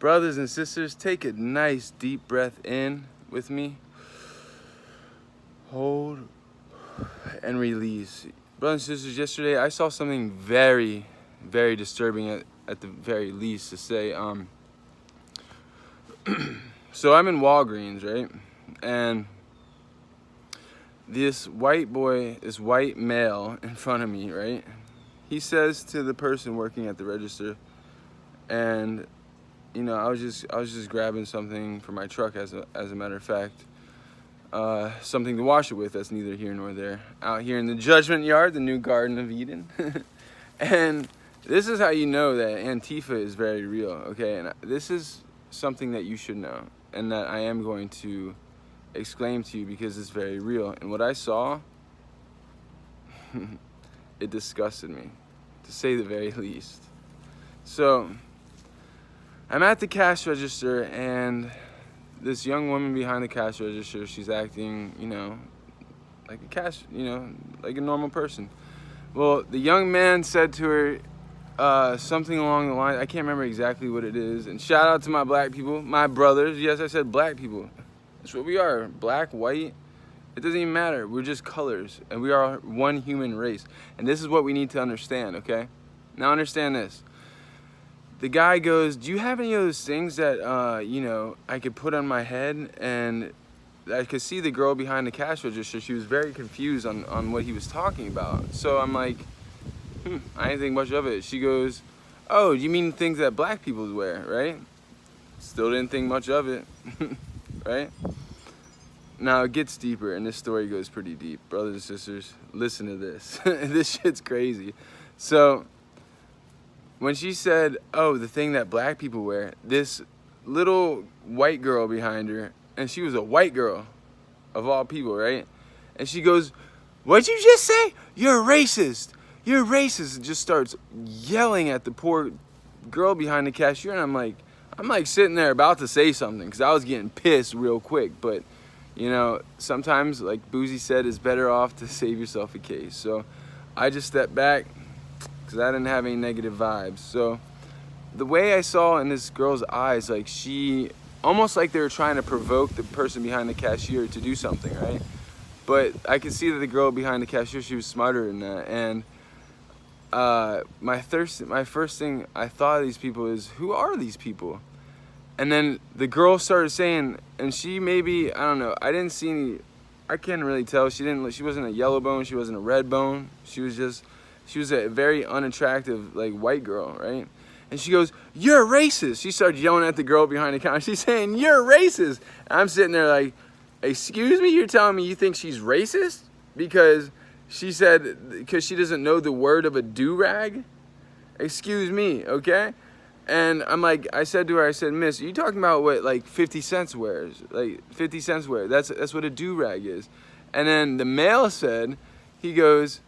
Brothers and sisters, take a nice deep breath in with me. Hold and release. Brothers and sisters, yesterday I saw something very, very disturbing at the very least to say. So I'm in Walgreens, right? And this white boy, this white male in front of me, right? He says to the person working at the register, and you know, I was just grabbing something for my truck as a matter of fact. Something to wash it with, that's neither here nor there. Out here in the Judgment Yard, the new Garden of Eden. And this is how you know that Antifa is very real, okay? And this is something that you should know, and that I am going to exclaim to you because it's very real. And what I saw, it disgusted me, to say the very least. So, I'm at the cash register, and this young woman behind the cash register, she's acting, you know, like like a normal person. Well, the young man said to her something along the line, I can't remember exactly what it is, and shout out to my black people, my brothers. Yes, I said black people. That's what we are, black, white. It doesn't even matter. We're just colors, and we are one human race. And this is what we need to understand, okay? Now understand this. The guy goes, do you have any of those things that, you know, I could put on my head? And I could see the girl behind the cash register. She was very confused on what he was talking about. So I'm like, I didn't think much of it. She goes, oh, you mean things that black people wear, right? Still didn't think much of it, right? Now it gets deeper, and this story goes pretty deep. Brothers and sisters, listen to this. This shit's crazy. So, when she said, oh, the thing that black people wear, this little white girl behind her, and she was a white girl, of all people, right? And she goes, what'd you just say? You're racist. You're racist. And just starts yelling at the poor girl behind the cashier, and I'm like sitting there about to say something, because I was getting pissed real quick, but, you know, sometimes, like Boozy said, it's better off to save yourself a case. So, I just stepped back, because I didn't have any negative vibes. So the way I saw in this girl's eyes, like she, almost like they were trying to provoke the person behind the cashier to do something, right? But I could see that the girl behind the cashier, she was smarter than that. And my first thing I thought of these people is, who are these people? And then the girl started saying, and she maybe, I don't know, I didn't see any, I can't really tell. She wasn't a yellow bone, she wasn't a red bone. She was a very unattractive, like, white girl, right? And she goes, you're racist. She started yelling at the girl behind the counter. She's saying, you're racist. And I'm sitting there like, excuse me, you're telling me you think she's racist? Because she said, because she doesn't know the word of a do-rag? Excuse me, okay? And I'm like, I said to her, I said, miss, are you talking about what, like, 50 cents wears? Like, 50 cents wear. That's what a do-rag is. And then the male said, he goes,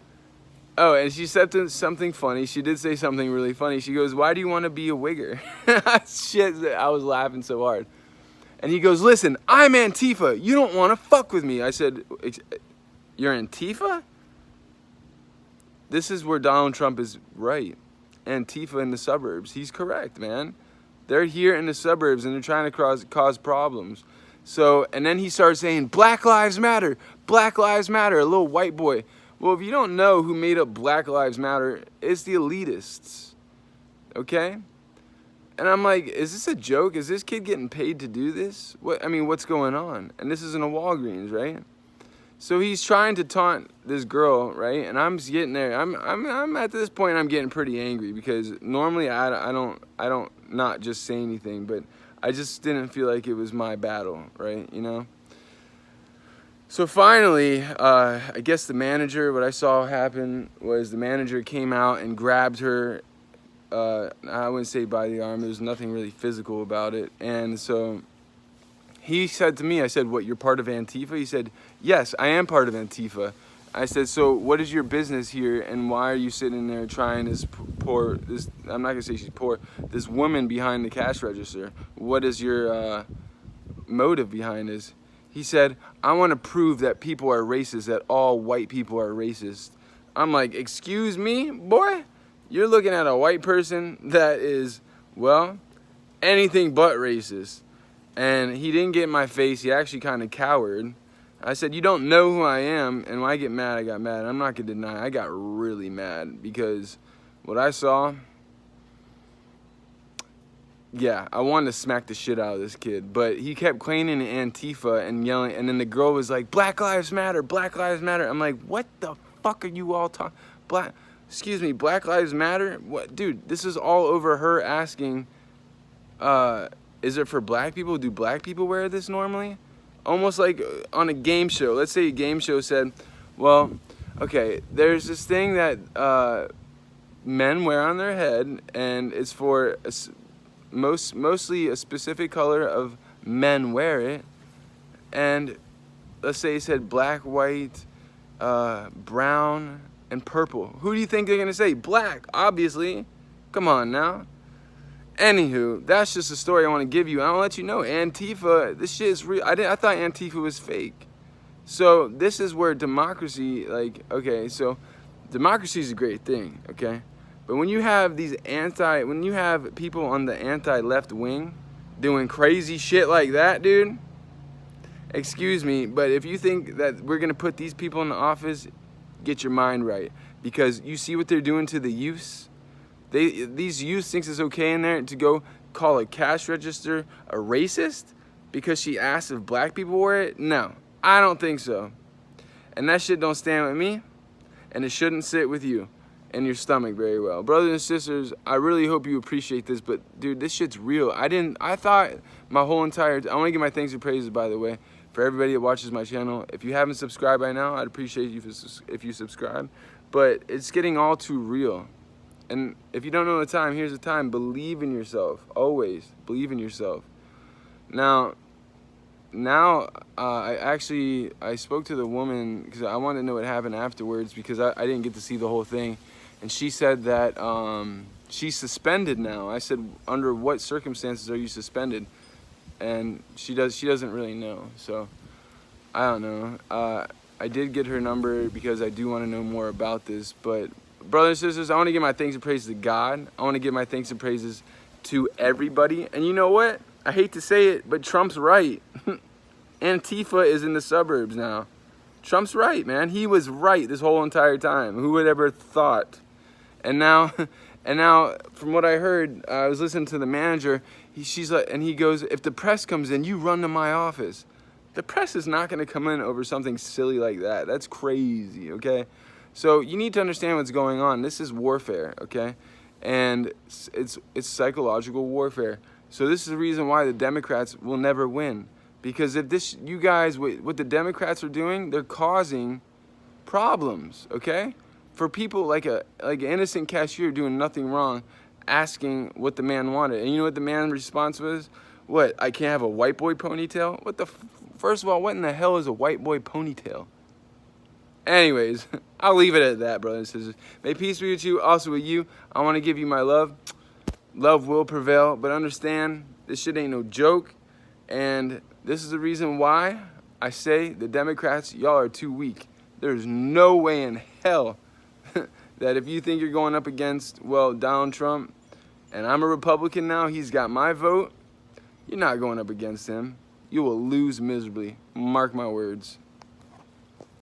oh, and she said something funny. She did say something really funny. She goes, why do you want to be a wigger? Shit, I was laughing so hard. And he goes, listen, I'm Antifa. You don't want to fuck with me. I said, you're Antifa? This is where Donald Trump is right. Antifa in the suburbs. He's correct, man. They're here in the suburbs, and they're trying to cause problems. So, and then he started saying, Black Lives Matter. Black Lives Matter. A little white boy. Well, if you don't know who made up Black Lives Matter, it's the elitists, okay? And I'm like, is this a joke? Is this kid getting paid to do this? What's going on? And this is in a Walgreens, right? So he's trying to taunt this girl, right? And I'm getting there. I'm at this point, I'm getting pretty angry, because normally I don't not just say anything, but I just didn't feel like it was my battle, right? You know. So finally, I guess the manager, what I saw happen was the manager came out and grabbed her, I wouldn't say by the arm, there was nothing really physical about it. And so he said to me, I said, what, you're part of Antifa? He said, yes, I am part of Antifa. I said, so what is your business here, and why are you sitting there trying this I'm not gonna say she's poor, this woman behind the cash register? What is your motive behind this? He said, I want to prove that people are racist, that all white people are racist. I'm like, excuse me, boy? You're looking at a white person that is, well, anything but racist. And he didn't get in my face. He actually kind of cowered. I said, you don't know who I am. And when I get mad, I got mad. I'm not going to deny I got really mad because what I saw, yeah, I wanted to smack the shit out of this kid. But he kept claiming Antifa and yelling. And then the girl was like, Black Lives Matter, Black Lives Matter. I'm like, what the fuck are you all talking? Excuse me, Black Lives Matter? What, dude, this is all over her asking, is it for black people? Do black people wear this normally? Almost like on a game show. Let's say a game show said, well, okay, there's this thing that men wear on their head, and it's for mostly a specific color of men wear it. And let's say it said black, white, brown, and purple. Who do you think they're gonna say? Black, obviously. Come on now. Anywho, that's just a story I want to give you. I want to let you know, Antifa, this shit is real. I thought Antifa was fake. So this is where democracy, like, okay, so democracy is a great thing, okay? But when you have when you have people on the anti-left wing doing crazy shit like that, dude, excuse me, but if you think that we're going to put these people in the office, get your mind right. Because you see what they're doing to the youths? These youths thinks it's okay in there to go call a cash register a racist because she asked if black people wear it? No, I don't think so. And that shit don't stand with me, and it shouldn't sit with you in your stomach very well. Brothers and sisters, I really hope you appreciate this, but dude, this shit's real. I thought my whole entire, I want to give my thanks and praises, by the way, for everybody that watches my channel. If you haven't subscribed by now, I'd appreciate you if you subscribe, but it's getting all too real. And if you don't know the time, here's the time. Believe in yourself. Always believe in yourself. Now I spoke to the woman because I wanted to know what happened afterwards because I didn't get to see the whole thing. And she said that she's suspended now. I said, under what circumstances are you suspended? And she doesn't really know. So I don't know. I did get her number because I do want to know more about this, but brothers and sisters, I want to give my thanks and praises to God. I want to give my thanks and praises to everybody. And you know what? I hate to say it, but Trump's right. Antifa is in the suburbs now. Trump's right, man. He was right this whole entire time. Who would ever thought? And now, from what I heard, I was listening to the manager. She's like, and he goes, if the press comes in, you run to my office. The press is not going to come in over something silly like that. That's crazy, okay? So you need to understand what's going on. This is warfare, okay? And it's psychological warfare. So this is the reason why the Democrats will never win. Because if you guys, what the Democrats are doing, they're causing problems, okay? For people like an innocent cashier doing nothing wrong, asking what the man wanted. And you know what the man's response was? What, I can't have a white boy ponytail? First of all, what in the hell is a white boy ponytail? Anyways, I'll leave it at that, brothers and sisters. May peace be with you, also with you. I want to give you my love. Love will prevail, but understand, this shit ain't no joke. And this is the reason why I say the Democrats, y'all are too weak. There's no way in hell that if you think you're going up against, well, Donald Trump, and I'm a Republican now, he's got my vote, you're not going up against him. You will lose miserably. Mark my words.